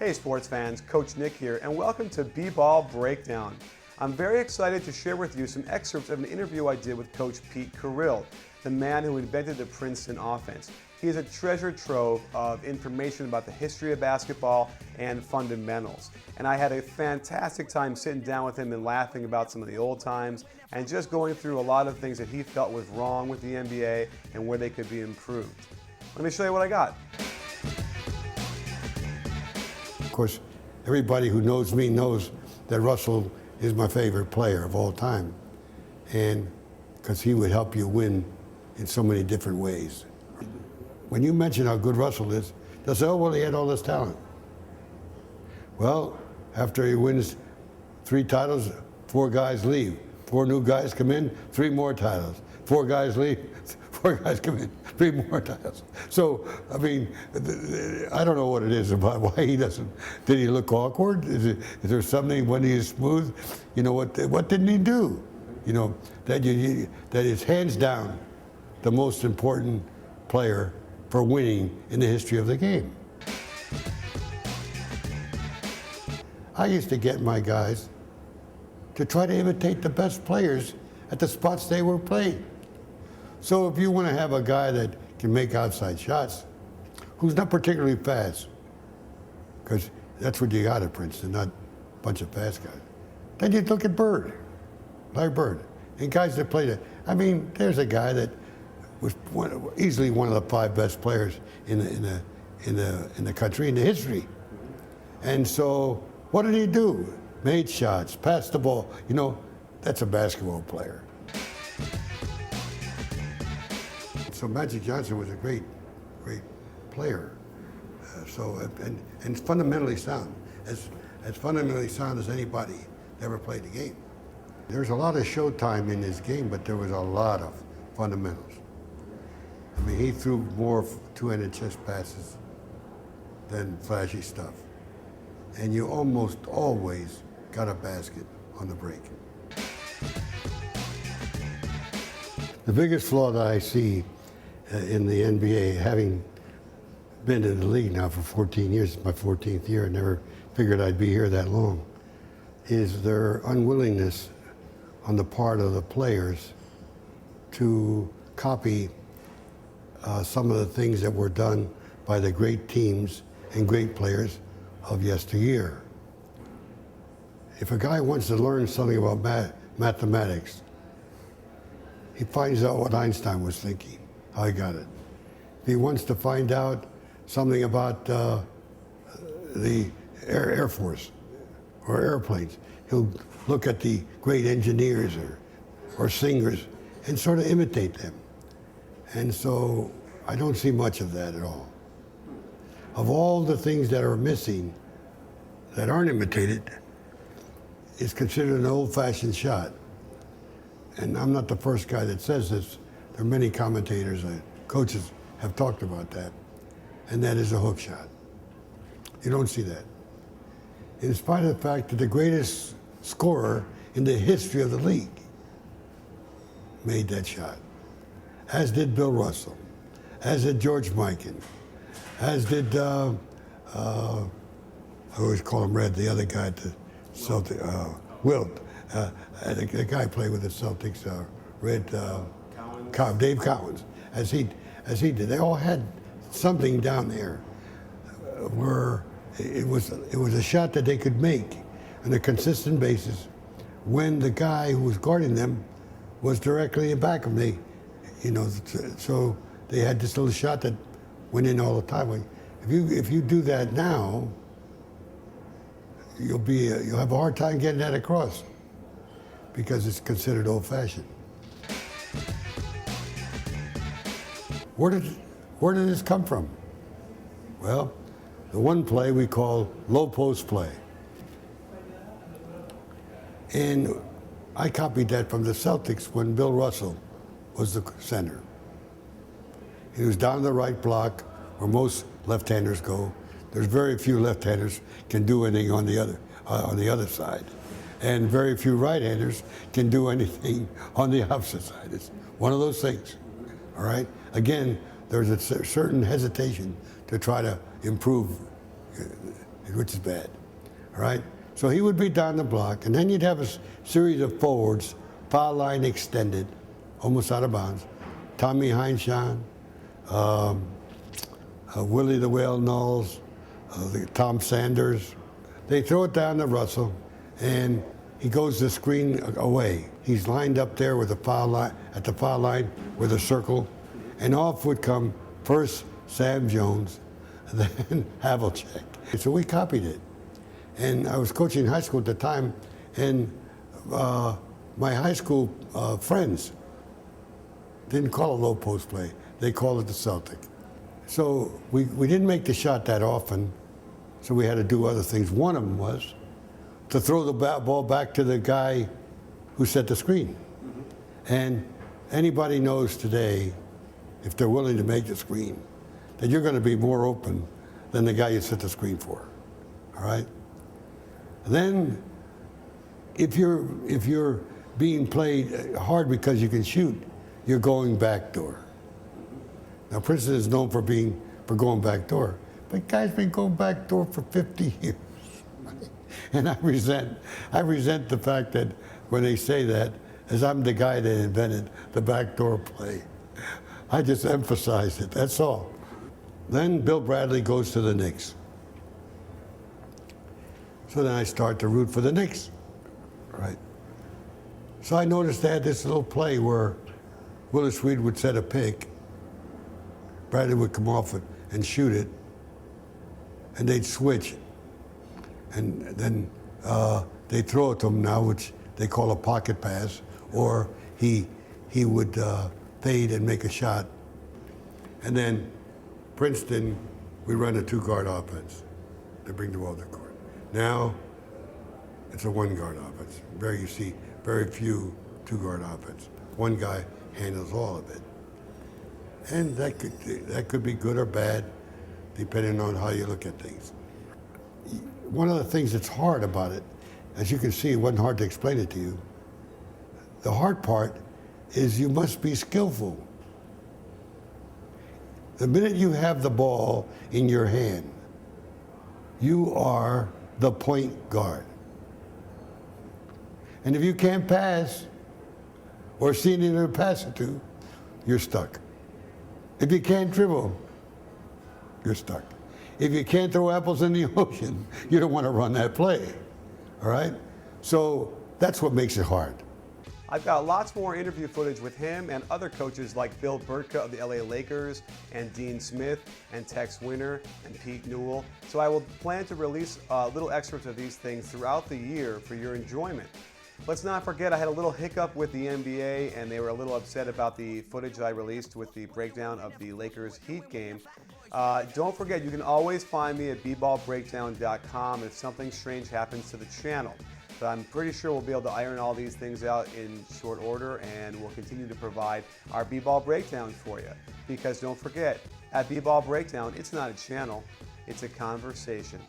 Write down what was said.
Hey sports fans, Coach Nick here, and welcome to B-Ball Breakdown. I'm very excited to share with you some excerpts of an interview I did with Coach Pete Carril, the man who invented the Princeton Offense. He is a treasure trove of information about the history of basketball and fundamentals. And I had a fantastic time sitting down with him and laughing about some of the old times and just going through a lot of things that he felt was wrong with the NBA and where they could be improved. Let me show you what I got. Of course, everybody who knows me knows that Russell is my favorite player of all time, and because he would help you win in so many different ways. When you mention how good Russell is, they'll say, oh, well, he had all this talent. Well, after he wins 3 titles, 4 guys leave. 4 new guys come in, 3 more titles. 4 guys leave, 4 guys come in, 3 more titles. So, I mean, I don't know what it is about why he doesn't. Did he look awkward? Is there something when he is smooth? You know, what didn't he do? You know, that is hands down the most important player for winning in the history of the game. I used to get my guys to try to imitate the best players at the spots they were playing. So if you want to have a guy that can make outside shots, who's not particularly fast, because that's what you got at Princeton, not a bunch of fast guys, then you look at Bird, Larry Bird, and guys that played it. I mean, there's a guy that was easily one of the 5 best players in the country, in the history. And so what did he do? Made shots, passed the ball. You know, that's a basketball player. So Magic Johnson was a great player. And fundamentally sound, as fundamentally sound as anybody that ever played the game. There's a lot of showtime in his game, but there was a lot of fundamentals. I mean, he threw more 2-handed chest passes than flashy stuff. And you almost always got a basket on the break. The biggest flaw that I see in the NBA, having been in the league now for 14 years, it's my 14th year, I never figured I'd be here that long, is their unwillingness on the part of the players to copy some of the things that were done by the great teams and great players of yesteryear. If a guy wants to learn something about mathematics, he finds out what Einstein was thinking, how he got it. If he wants to find out something about the Air Force or airplanes, he'll look at the great engineers or singers and sort of imitate them. And so I don't see much of that at all. Of all the things that are missing, that aren't imitated, is considered an old-fashioned shot. And I'm not the first guy that says this. There are many commentators and coaches have talked about that. And that is a hook shot. You don't see that. In spite of the fact that the greatest scorer in the history of the league made that shot, as did Bill Russell, as did George Mikan, as did, I always call him Red, the other guy at the Celtics, Wilt. The guy played with the Celtics, Dave Cowens, as he did. They all had something down there where it was a shot that they could make on a consistent basis when the guy who was guarding them was directly in back of me. You know, so they had this little shot that went in all the time. If you do that now, you'll have a hard time getting that across because it's considered old-fashioned. Where did this come from? Well, the one play we call low post play. And I copied that from the Celtics when Bill Russell was the center. He was down the right block where most left-handers go. There's very few left-handers can do anything on the other side. And very few right-handers can do anything on the opposite side. It's one of those things, all right? Again, there's a certain hesitation to try to improve which is bad. All right? So he would be down the block, and then you'd have a series of forwards, foul line extended, almost out of bounds. Tommy Heinshon, Willie the Whale Knowles, Tom Sanders. They throw it down to Russell, and he goes the screen away. He's lined up there with the foul line, at the foul line with a circle, and off would come first Sam Jones, then Havlicek. So we copied it. And I was coaching high school at the time, and my high school friends didn't call it low post play. They called it the Celtic. So we didn't make the shot that often, so we had to do other things. One of them was to throw the ball back to the guy who set the screen. And anybody knows today, if they're willing to make the screen, that you're going to be more open than the guy you set the screen for. All right? Then, if you're being played hard because you can shoot, you're going backdoor. Now, Princeton is known for going backdoor, but guys been going backdoor for 50 years. And I resent the fact that when they say that, as I'm the guy that invented the backdoor play. I just emphasize it, that's all. Then Bill Bradley goes to the Knicks. So then I start to root for the Knicks, right? So I noticed they had this little play where Willis Reed would set a pick, Bradley would come off it and shoot it, and they'd switch. And then they throw it to him now, which they call a pocket pass, or he would fade and make a shot. And then Princeton, we run a two-guard offense. They bring the ball to the court. Now, it's a one-guard offense. You see very few two-guard offense. One guy handles all of it. And that could be good or bad, depending on how you look at things. One of the things that's hard about it, as you can see, it wasn't hard to explain it to you. The hard part is you must be skillful. The minute you have the ball in your hand, you are the point guard. And if you can't pass or see anyone to pass it to, you're stuck. If you can't dribble, you're stuck. If you can't throw apples in the ocean, you don't want to run that play, all right? So that's what makes it hard. I've got lots more interview footage with him and other coaches like Bill Burtka of the LA Lakers, and Dean Smith, and Tex Winter, and Pete Newell. So I will plan to release little excerpts of these things throughout the year for your enjoyment. Let's not forget I had a little hiccup with the NBA, and they were a little upset about the footage that I released with the breakdown of the Lakers Heat game. Don't forget, you can always find me at bballbreakdown.com if something strange happens to the channel. But I'm pretty sure we'll be able to iron all these things out in short order, and we'll continue to provide our B-Ball breakdowns for you. Because don't forget, at B-Ball Breakdown, it's not a channel, it's a conversation.